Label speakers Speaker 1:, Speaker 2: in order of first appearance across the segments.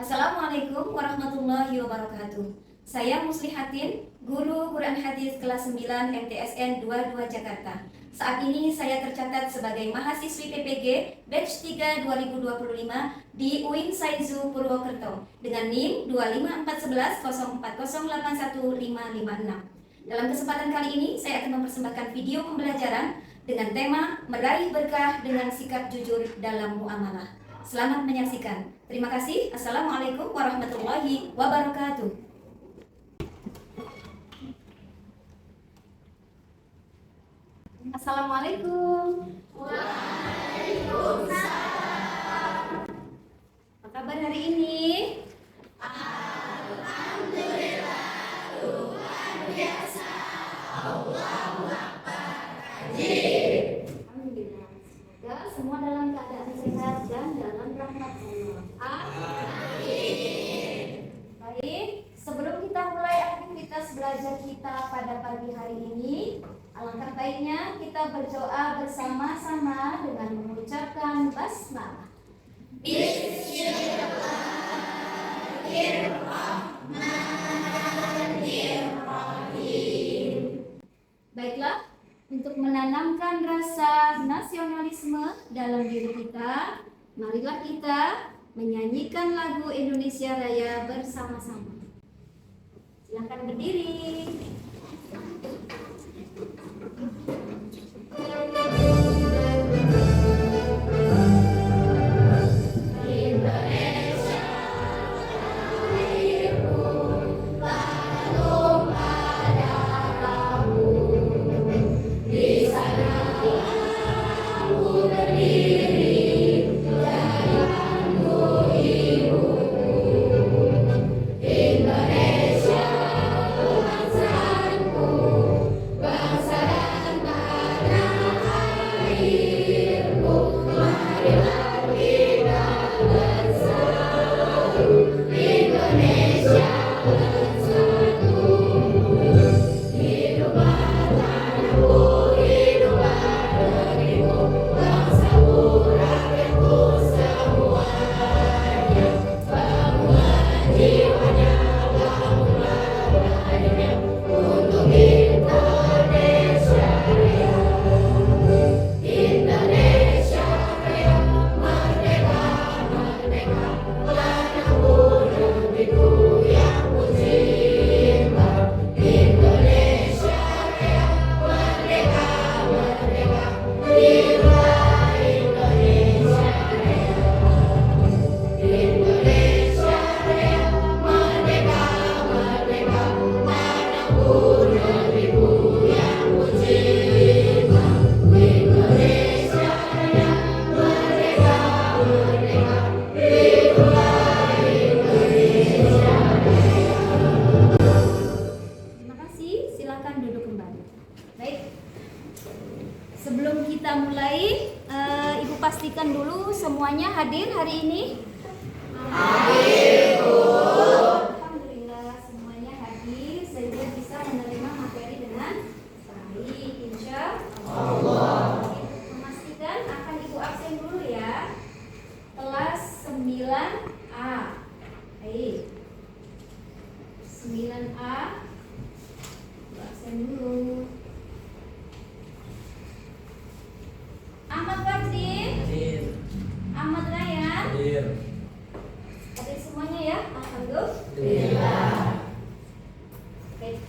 Speaker 1: Assalamualaikum warahmatullahi wabarakatuh. Saya Muslihatin, guru Quran Hadis kelas 9 MTSN 22 Jakarta. Saat ini saya tercatat sebagai mahasiswi PPG batch 3 2025 di UIN Saizu Purwokerto dengan NIM 2541040815556. Dalam kesempatan kali ini saya akan mempersembahkan video pembelajaran dengan tema meraih berkah dengan sikap jujur dalam muamalah. Selamat menyaksikan. Terima kasih. Assalamualaikum warahmatullahi wabarakatuh. Assalamualaikum. Waalaikumsalam. Apa kabar hari ini?
Speaker 2: Alhamdulillah, luar biasa. Allahu Akbar.
Speaker 1: Alhamdulillah. Semoga semua dalam keadaan sehat dan dalam rahmat Allah.
Speaker 2: Amin.
Speaker 1: Baik, sebelum kita mulai aktivitas belajar kita pada pagi hari ini, alangkah baiknya kita berdoa bersama-sama dengan mengucapkan basmalah.
Speaker 2: Bismillahirrahmanirrahim.
Speaker 1: Baiklah, untuk menanamkan rasa nasionalisme dalam diri kita, marilah kita menyanyikan lagu Indonesia Raya bersama-sama. Silakan berdiri. Terima kasih, silakan duduk kembali. Baik, sebelum kita mulai, Ibu pastikan dulu semuanya hadir hari ini.
Speaker 2: Hadir, Bu.
Speaker 1: Alhamdulillah semuanya hadir sehingga bisa menerima materi dengan baik, insya Allah. Memastikan akan Ibu absen dulu ya. Kelas 9A. Baik. 9A. Absen dulu. Ahmad Fardin, Ahmad Ryan, hadir semuanya ya. Alhamdulillah. Oke.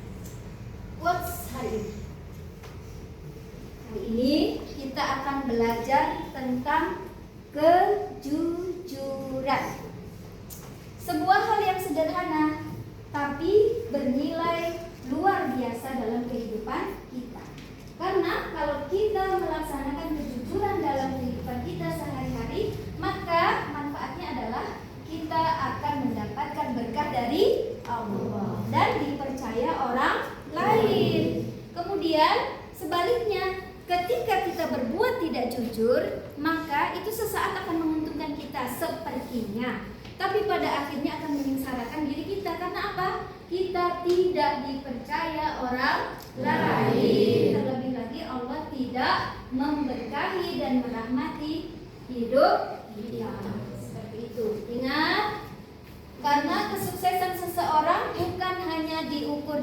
Speaker 1: Quotes hari ini. Hari ini kita akan belajar tentang kejujuran. Sebuah hal yang sederhana tapi bernilai luar biasa dalam kehidupan kita. Karena kalau kita melaksanakan kejujuran dalam kehidupan kita sehari-hari, maka manfaatnya adalah kita akan mendapatkan berkah dari Allah dan dipercaya orang lain. Kemudian sebaliknya, ketika kita berbuat tidak jujur, maka itu sesaat akan menguntungkan kita sepertinya, tapi pada akhirnya akan menyengsarakan diri kita. Karena apa? Kita tidak dipercaya orang lain. Terlebih lagi Allah tidak memberkahi dan merahmati hidup kita. Seperti itu. Ingat,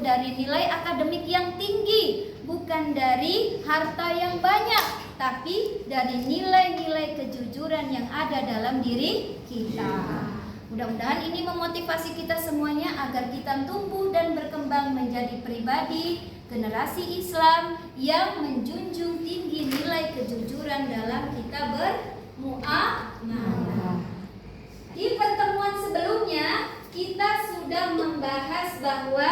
Speaker 1: dari nilai akademik yang tinggi, bukan dari harta yang banyak, tapi dari nilai-nilai kejujuran yang ada dalam diri kita. Mudah-mudahan ini memotivasi kita semuanya agar kita tumbuh dan berkembang menjadi pribadi generasi Islam yang menjunjung tinggi nilai kejujuran dalam kita bermuamalah. Di pertemuan sebelumnya kita sudah membahas bahwa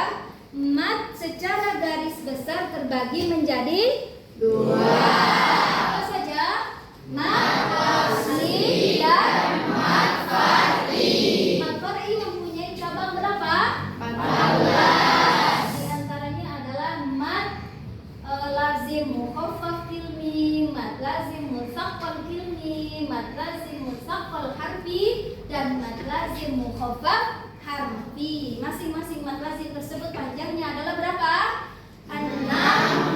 Speaker 1: mat secara garis besar terbagi menjadi dua. Apa saja? Mat asli dan mat far'i. Mat far'i mempunyai cabang berapa? 14. Di antaranya adalah mat lazim mukhaffaf kilmi, mat lazim mutsaqqal kilmi, mat lazim mutsaqqal harfi, dan mat lazim mukhaffaf harfi. Masing-masing mat lazim tersebut panjangnya adalah berapa? 6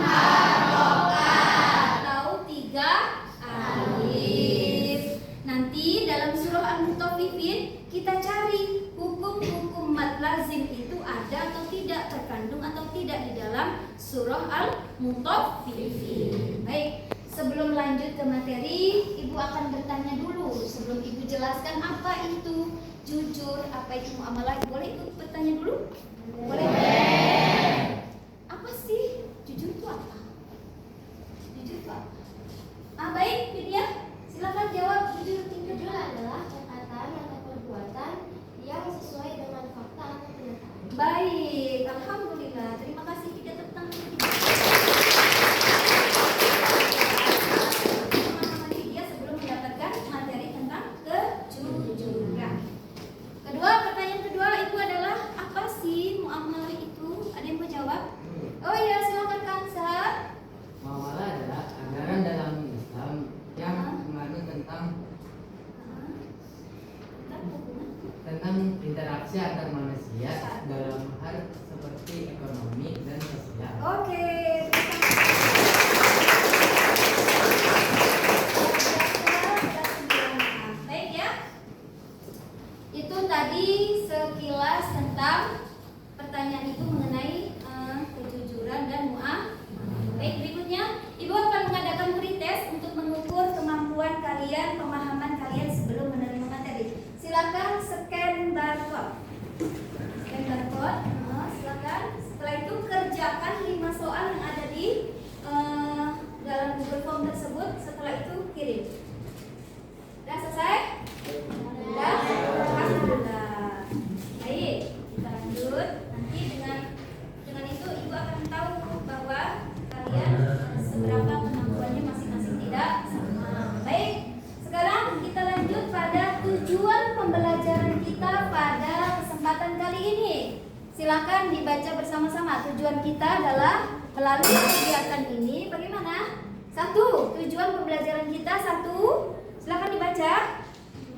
Speaker 1: harokat atau 3 alif. Nanti dalam surah Al-Mutaffifin kita cari hukum-hukum mat lazim itu ada atau tidak, terkandung atau tidak di dalam surah Al-Mutaffifin. Baik, sebelum lanjut ke materi, Ibu akan bertanya dulu sebelum Ibu jelaskan apa itu jujur, apa itu muamalah. Boleh Ibu bertanya dulu? Boleh. Apa sih jujur itu apa? Jujur itu apa? Baik, Vidya, silakan jawab. Jujur
Speaker 2: adalah perkataan atau perbuatan yang sesuai dengan fakta atau kenyataan.
Speaker 1: Baik, alhamdulillah. Terima kasih, Vidya, tepuk tangan. Pemahaman Vidya sebelum mendapatkan materi tentang kejujuran. Pertanyaan kedua Ibu adalah apa sih muamalah itu? Ada yang mau jawab? Oh iya, silakan Kansa.
Speaker 3: Muamalah adalah ajaran dalam Islam yang mengandung tentang interaksi antar manusia dalam hal seperti ekonomi dan sosial.
Speaker 1: Oke. Baik ya. Itu tadi sekilas tentang pertanyaan Ibu mengenai kejujuran dan muamalah. Baik, berikutnya Ibu akan mengadakan pretest untuk mengukur kemampuan kalian, pemahaman kalian sebelum menerima materi. Silakan scan barcode. Scan barcode. Silakan. Setelah itu kerjakan 5 soal yang ada di dalam Google Form tersebut. Setelah itu kirim. Sudah selesai? Sudah? Alhamdulillah. Baik, kita lanjut. Nanti dengan itu Ibu akan tahu bahwa kalian seberapa kemampuannya masing-masing tidak sama. Baik, sekarang kita lanjut pada tujuan pembelajaran kita pada kesempatan kali ini. Silakan dibaca bersama-sama. Tujuan kita adalah melalui kegiatan ini bagaimana? 1. Tujuan pembelajaran kita 1. Silakan dibaca.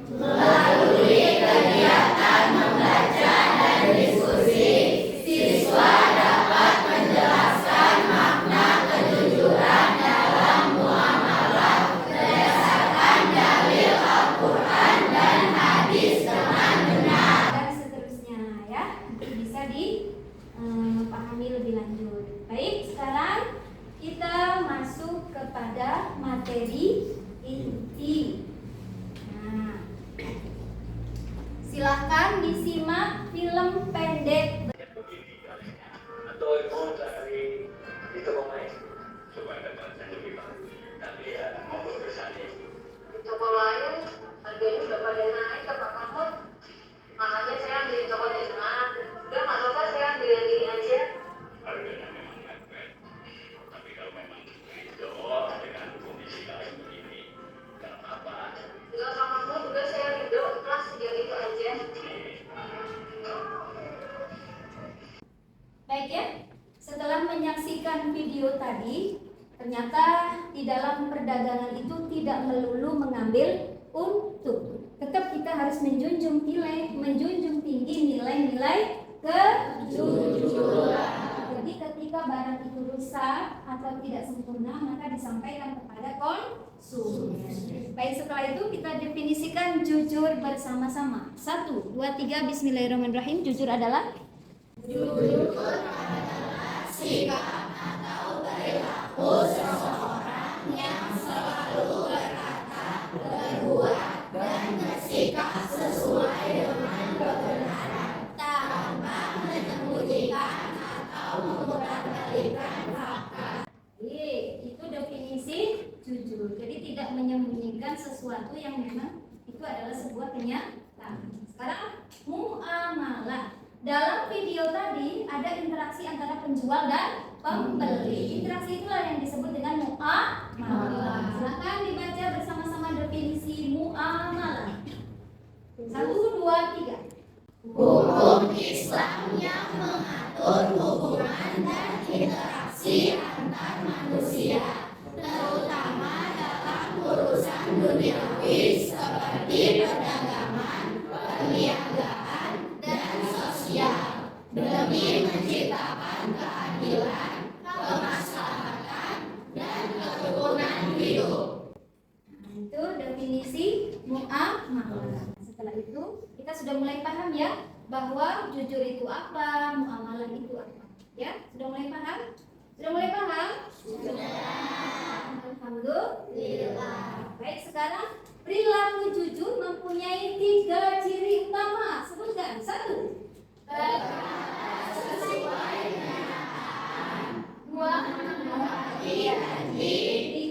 Speaker 2: Melalui kegiatan membaca dan diskusi, siswa dapat menjelaskan makna kejujuran dalam muamalah berdasarkan dalil Al-Quran dan hadis dengan benar.
Speaker 1: Dan seterusnya ya. Nanti bisa dipahami lebih lanjut. Baik, sekarang kita masuk kepada materi inti. Nah, silahkan disimak film pendek.
Speaker 4: Tôi muốn dari itu pemain supaya dapat lebih baik. Tapi ya mau berbesar ini.
Speaker 5: Di toko lain harganya udah pada naik ke Pak Mahmud, makanya saya ambil di toko di sana. Udah nggak apa-apa, saya ambil yang ini aja.
Speaker 4: Harganya memang mepet. Tapi kalau memang itu dengan kondisi lain begini, nggak apa-apa.
Speaker 5: Enggak, Pak Mahmud, udah saya ridho, ikhlas sejak itu aja.
Speaker 1: Baik ya. Setelah menyaksikan video tadi, ternyata di dalam perdagangan itu tidak melulu mengambil untung. Tetap kita harus menjunjung tinggi nilai-nilai kejujuran. Jadi ketika barang itu rusak atau tidak sempurna, maka disampaikan kepada konsumen. Baik, setelah itu kita definisikan jujur bersama-sama. 1, 2, 3, bismillahirrahmanirrahim. Jujur adalah Itu definisi jujur. Jadi tidak menyembunyikan sesuatu yang memang itu adalah sebuah kenyataan. Sekarang muamalah. Dalam video tadi ada interaksi antara penjual dan pembeli. Interaksi itulah yang disebut dengan muamalah. Silakan dibaca bersama-sama definisi muamalah. 1, 2, 3.
Speaker 6: Hukum Islam yang mengatur hubungan dan interaksi antar manusia, terutama dalam urusan duniawi seperti perdagangan, perniagaan, dan sosial, demi menciptakan keadilan, kemaslahatan, dan kerukunan hidup.
Speaker 1: Itu definisi muamalah. Setelah itu kita sudah mulai paham ya bahwa jujur itu apa, muamalah itu apa. Ya, sudah mulai paham? Sudah mulai paham? Sudah. Alhamdulillah. Baik, sekarang perilaku jujur mempunyai 3 ciri utama. Sebutkan. 1.
Speaker 6: Berkata sesuai kenyataan,
Speaker 1: 2.
Speaker 6: menepati janji,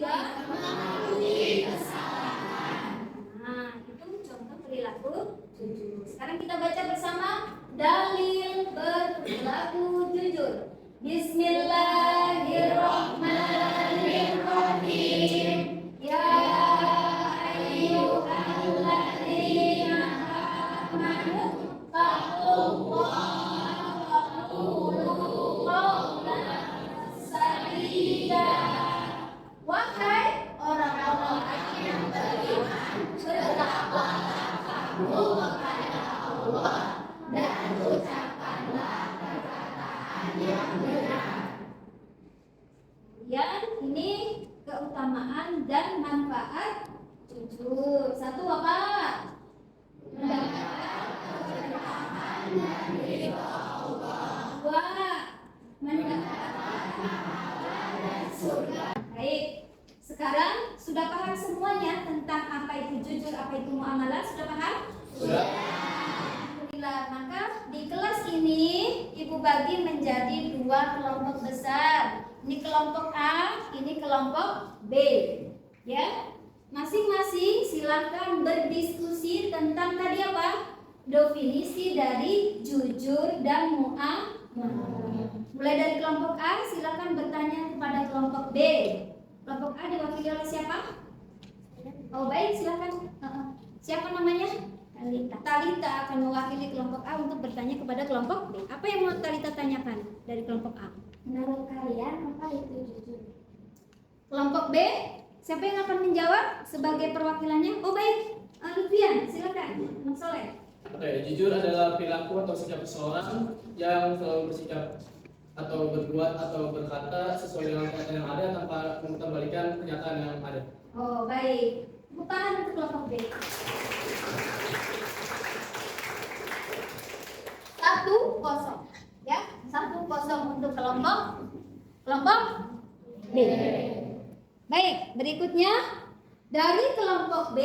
Speaker 1: 3.
Speaker 6: mengakui kesalahan.
Speaker 1: Nah, itu contoh perilaku jujur. Sekarang kita baca bersama dalil berperilaku jujur. Bismillahirrahmanirrahim. Ya ayyuhalladzina amanu taqullaha wa qulu qawlan sadida. Wahai orang-orang yang beriman, bertakwalah kamu kepada Allah dan ucapkanlah perkataan yang benar. Kemudian ini keutamaan dan manfaat jujur. 1 apa? Mendapatkan keberkahan dan ridho Allah. 2. Mendapatkan pahala dan surga. Baik. Sekarang sudah paham semuanya tentang apa itu jujur, apa itu muamalah? Sudah paham? Sudah. Alhamdulillah. Maka di kelas ini Ibu bagi menjadi 2 kelompok besar. Ini kelompok A, ini kelompok B. Ya. Masing-masing silakan berdiskusi tentang tadi apa? Definisi dari jujur dan muamalah. Mulai dari kelompok A, silakan bertanya kepada kelompok B. Kelompok A diwakili oleh siapa? Oh baik, silakan. Siapa namanya? Talita akan mewakili kelompok A untuk bertanya kepada kelompok B. Apa yang mau Talita tanyakan dari kelompok A?
Speaker 2: Menurut kalian apa itu jujur?
Speaker 1: Kelompok B, siapa yang akan menjawab sebagai perwakilannya? Oh baik, Lutfian, silakan. Mas Soleh.
Speaker 7: Oke, jujur adalah perilaku atau sikap seseorang yang selalu bersikap atau berbuat atau berkata sesuai dengan kenyataan yang ada tanpa mengembalikan kenyataan yang ada.
Speaker 1: Oh baik, tepuk tangan untuk kelompok B. 1-0, ya, 1-0 untuk kelompok B. Baik, berikutnya dari kelompok B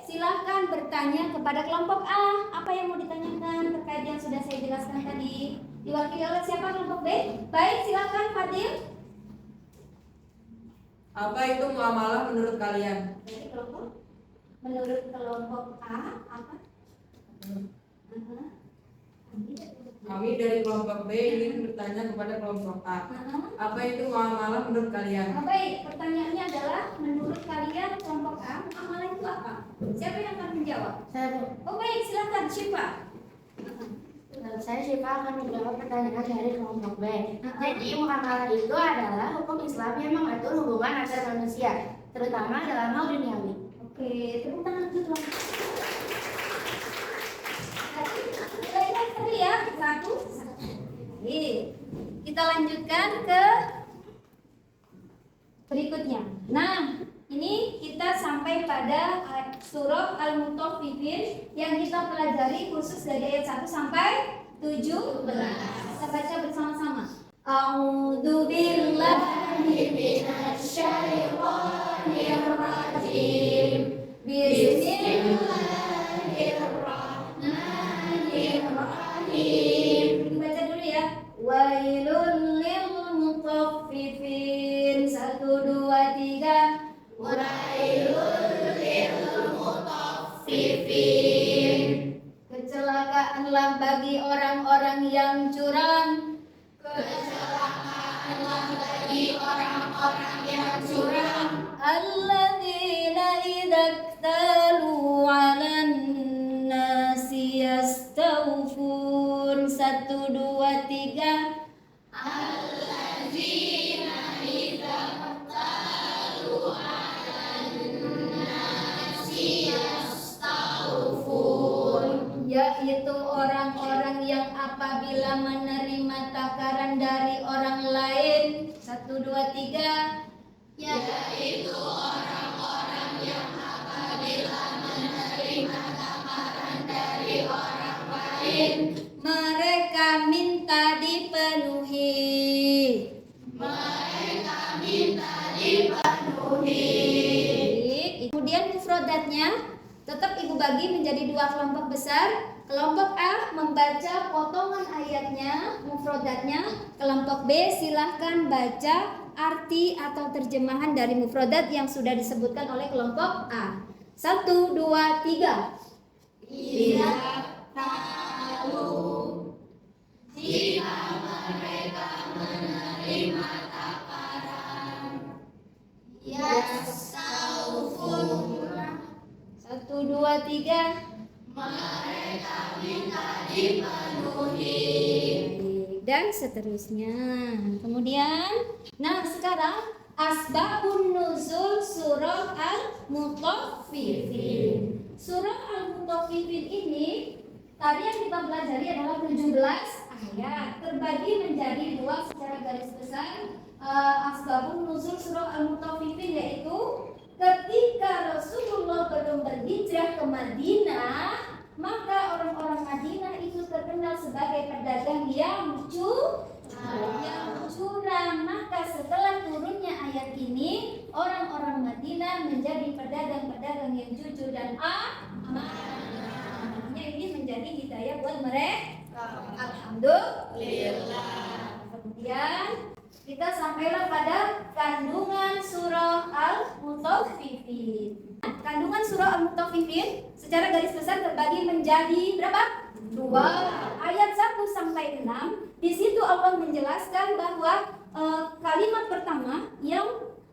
Speaker 1: silahkan bertanya kepada kelompok A. Apa yang mau ditanyakan terkait yang sudah saya jelaskan tadi? Diwakili oleh siapa kelompok B? Baik, silakan Fadil.
Speaker 8: Apa itu muamalah menurut kalian?
Speaker 1: Dari kelompok, menurut kelompok A apa?
Speaker 8: Kami dari kelompok B ingin bertanya kepada kelompok A. Apa itu muamalah menurut kalian?
Speaker 1: Baik, pertanyaannya adalah menurut kalian kelompok A muamalah itu apa? Siapa yang akan menjawab?
Speaker 2: Saya,
Speaker 1: Oh baik, silakan Syifa.
Speaker 2: menurut saya Syifa akan menjawab pertanyaan dari kelompok B. Jadi muamalah itu adalah hukum Islam yang mengatur hubungan antar manusia, terutama dalam hal duniawi.
Speaker 1: Oke, tepuk tangan dulu. Nilainya tadi ya, 1. Baik, kita lanjutkan ke berikutnya. Nah, ini kita sampai pada surah Al-Mutaffifin yang kita pelajari khusus dari ayat 1 sampai 17. Kita baca bersama-sama. A'udzu billahi minasyaitonir rajim. Bismillahirrahmanirrahim. Baca dulu ya. Wailul lil mutaffifin. 1 2 3.
Speaker 6: Wailul lil mutaffifin.
Speaker 1: Kecelakaanlah bagi orang-orang yang curang.
Speaker 6: Kecelakaanlah bagi orang-orang yang curang.
Speaker 1: Alladzina idza iktalu 'alan nasi yastawfun. 1 2 3.
Speaker 6: Alladzina idza qalu 'alan nasi yastawfun.
Speaker 1: Yaitu orang-orang yang apabila menerima takaran dari orang lain. 1 2 3.
Speaker 6: Yaitu orang-orang yang apabila menerima tawaran dari orang lain,
Speaker 1: Mereka minta dipenuhi.
Speaker 6: mereka minta dipenuhi.
Speaker 1: Baik, kemudian mufradatnya tetap ibu bagi menjadi 2 kelompok besar. Kelompok A membaca potongan ayatnya, mufradatnya. Kelompok B silahkan baca arti atau terjemahan dari mufradat yang sudah disebutkan oleh kelompok A. 1 2 3.
Speaker 6: Tidak tahu jika mereka menerima tawaran, yastawfun.
Speaker 1: 1 2 3.
Speaker 6: Mereka minta dipenuhi.
Speaker 1: Dan seterusnya. Kemudian, nah sekarang asbabun nuzul surah Al-Mutaffifin. Surah Al-Mutaffifin ini tadi yang kita pelajari adalah 17 ayat, terbagi menjadi 2 secara garis besar. Asbabun nuzul surah Al-Mutaffifin yaitu ketika Rasulullah belum berhijrah ke Madinah, maka orang-orang Madinah itu terkenal sebagai pedagang yang curang. Maka setelah turunnya ayat ini, orang-orang Madinah menjadi pedagang-pedagang yang jujur dan amanah. Ini menjadi hidayah buat mereka. Alhamdulillah. Kemudian kita sampailah pada kandungan surah Al-Mutaffifin. Kandungan surah Al-Mutaffifin secara garis besar terbagi menjadi berapa? 2. Ayat 1 sampai 6. Di situ Allah menjelaskan bahwa kalimat pertama yang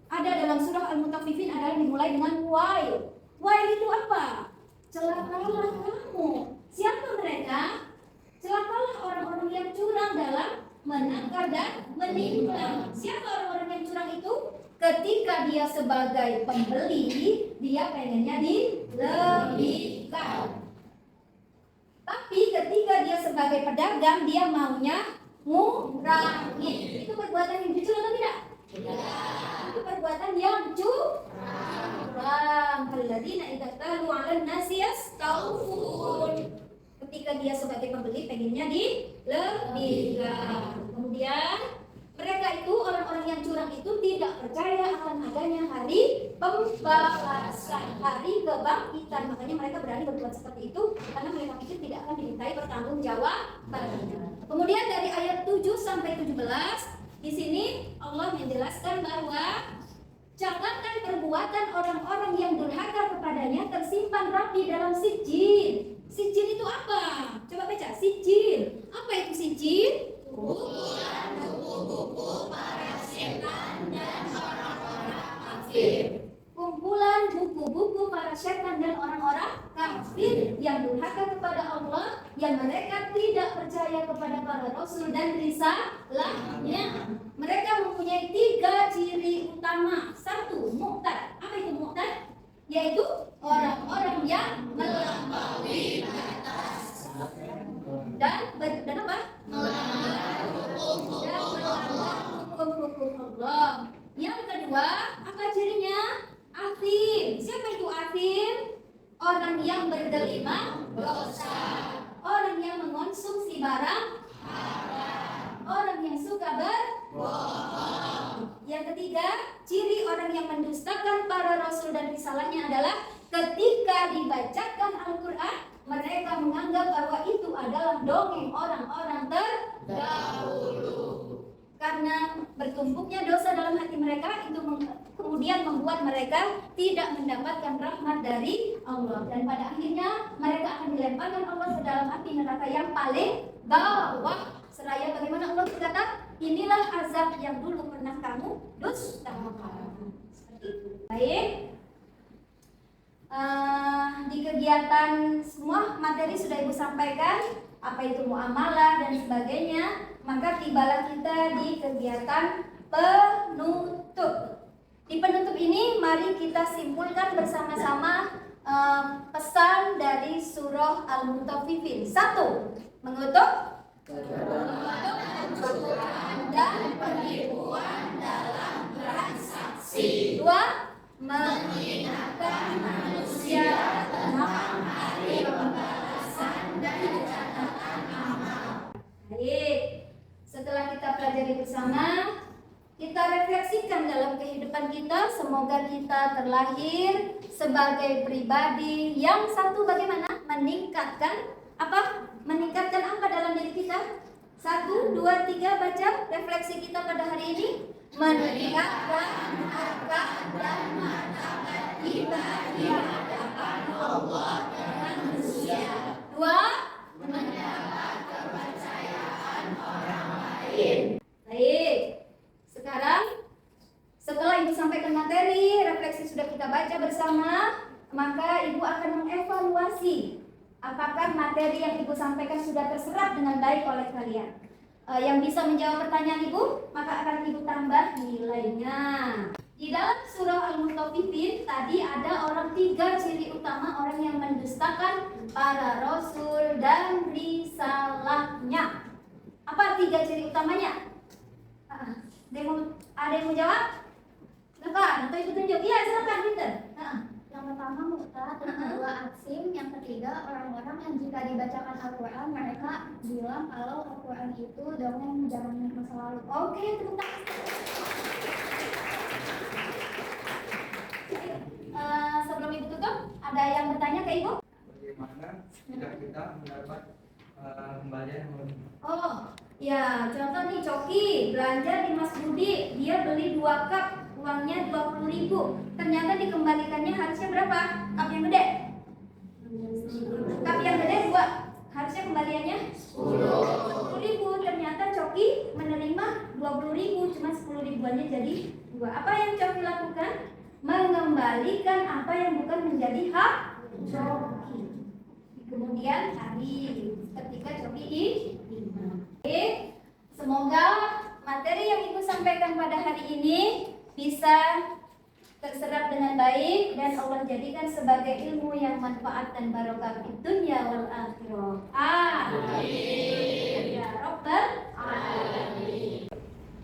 Speaker 1: ada dalam surah Al-Mutaffifin adalah dimulai dengan wail. Wail itu apa? Celakalah kamu. Siapa mereka? Celakalah orang-orang yang curang dalam menakar dan menimbang. Siapa orang-orang yang curang itu? Ketika dia sebagai pembeli, dia pengennya dilebihkan. Tapi ketika dia sebagai pedagang, dia maunya ngurangin. Itu perbuatan yang jujur atau tidak? Tidak. Itu perbuatan yang curang. Alladzina idza qalu 'alan nasi yastawfun. Ketika dia sebagai pembeli pengennya dilebihkan. Kemudian mereka itu orang-orang yang curang itu tidak percaya akan adanya hari pembalasan, hari kebangkitan. Makanya mereka berani berbuat seperti itu karena mereka pikir tidak akan dimintai pertanggungjawaban. Kemudian dari ayat 7 sampai 17 di sini Allah menjelaskan bahwa catatan perbuatan orang-orang yang durhaka kepadanya tersimpan rapi dalam sijil. Sijil itu apa? Coba baca, sijil. Apa itu sijil?
Speaker 6: Kumpulan buku-buku para setan dan orang-orang kafir.
Speaker 1: Kumpulan buku-buku para setan dan orang-orang kafir yang durhaka kepada Allah, yang mereka tidak percaya kepada para rasul dan risalahnya. Mereka mempunyai 3 ciri utama. 1, mu'tad. Apa itu mu'tad? Yaitu orang-orang yang melampaui batas dan apa? Melanggar hukum Allah. Yang kedua, apa cirinya? Athim. Siapa itu athim? Orang yang bergelima dosa. Orang yang mengonsumsi barang orang yang suka berbohong. Yang ketiga, ciri orang yang mendustakan para rasul dan risalahnya adalah ketika dibacakan Al-Quran, mereka menganggap bahwa itu adalah dongeng orang-orang terdahulu. Karena bertumpuknya dosa dalam hati mereka, itu kemudian membuat mereka tidak mendapatkan rahmat dari Allah. Dan pada akhirnya mereka akan dilemparkan Allah ke dalam api neraka yang paling bawah. Seraya bagaimana Allah berkata, inilah azab yang dulu pernah kamu dustakan. Seperti itu. Baik. Di kegiatan semua materi sudah Ibu sampaikan, apa itu muamalah dan sebagainya. Maka tibalah kita di kegiatan penutup. Di penutup ini mari kita simpulkan bersama-sama pesan dari surah Al-Mutaffifin. 1. Mengutuk dan penipuan dalam transaksi. 2. Mengingatkan manusia tentang hari pembalasan dan catatan amal. Baik. Setelah kita pelajari bersama, kita refleksikan dalam kehidupan kita. Semoga kita terlahir sebagai pribadi yang satu bagaimana? Meningkatkan apa? Meningkatkan apa dalam diri kita? 1, 2, 3 baca refleksi kita pada hari ini. Meningkatkan harkat dan martabat kita di hadapan Allah dan manusia. 2. Mendapat kepercayaan orang lain. Baik. Sekarang setelah Ibu sampaikan materi, refleksi sudah kita baca bersama, maka Ibu akan mengevaluasi apakah materi yang Ibu sampaikan sudah terserap dengan baik oleh kalian. Yang bisa menjawab pertanyaan Ibu, maka akan Ibu tambah nilainya. Di dalam surah Al-Mutaffifin tadi ada 3 ciri utama orang yang mendustakan para rasul dan risalahnya. Apa 3 ciri utamanya? Ada yang mau jawab? Silakan, atau Ibu tunjuk? Iya, silakan, Pinter.
Speaker 2: Yang pertama murtad, yang kedua aksim, yang ketiga orang-orang yang jika dibacakan Al-Quran mereka bilang kalau Al-Quran itu dongeng zaman masa lalu.
Speaker 1: Oke, tepuk tangan. Sebelum Ibu tutup, ada yang bertanya ke Ibu?
Speaker 3: Bagaimana jika kita mendapat kembalian yang lebih?
Speaker 1: Oh, ya, contoh nih Coki belanja di Mas Budi, dia beli 2 cup, uangnya 20.000. Ternyata dikembalikannya harusnya berapa? Cup yang gede? Cup yang gede 2. Harusnya kembaliannya 10.000. Ternyata Coki menerima 20.000, cuma 10.000-annya jadi 2. Apa yang Coki lakukan? Mengembalikan apa yang bukan menjadi hak Coki. Kemudian hari ketika Coki semoga materi yang Ibu sampaikan pada hari ini bisa terserap dengan baik dan Allah jadikan sebagai ilmu yang manfaat dan barokah di dunia wal akhirah. Amin. Ya Rabbal alamin.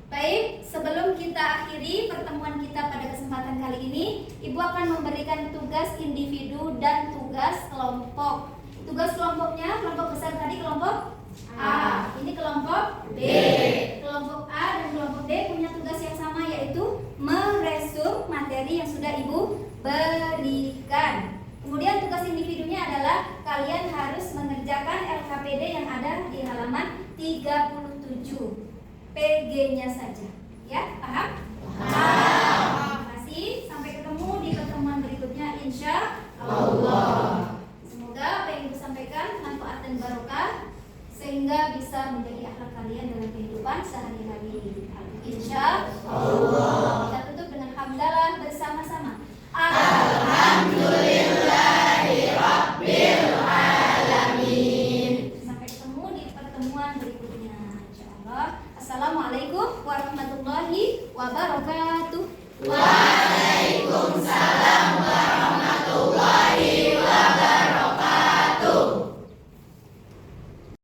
Speaker 1: Baik, sebelum kita akhiri pertemuan kita pada kesempatan kali ini, Ibu akan memberikan tugas individu dan tugas kelompok. Tugas kelompoknya, kelompok besar tadi kelompok A, ini kelompok B. Kelompok A dan kelompok D punya tugas yang sama, yaitu meresum materi yang sudah Ibu berikan. Kemudian tugas individunya adalah kalian harus mengerjakan LKPD yang ada di halaman 37. PG-nya saja. Ya, paham? Paham. Terima kasih. Sampai ketemu di pertemuan berikutnya insya Allah. Semoga apa yang Ibu sampaikan manfaat dan barokah sehingga bisa menjadi akhlak kalian dalam kehidupan sehari-hari. Insya Allah. Kita tutup dengan hamdalah bersama-sama. Alhamdulillahirabbil alamin. Sampai ketemu di pertemuan berikutnya insya Allah. Assalamualaikum warahmatullahi wabarakatuh. Waalaikumsalam warahmatullahi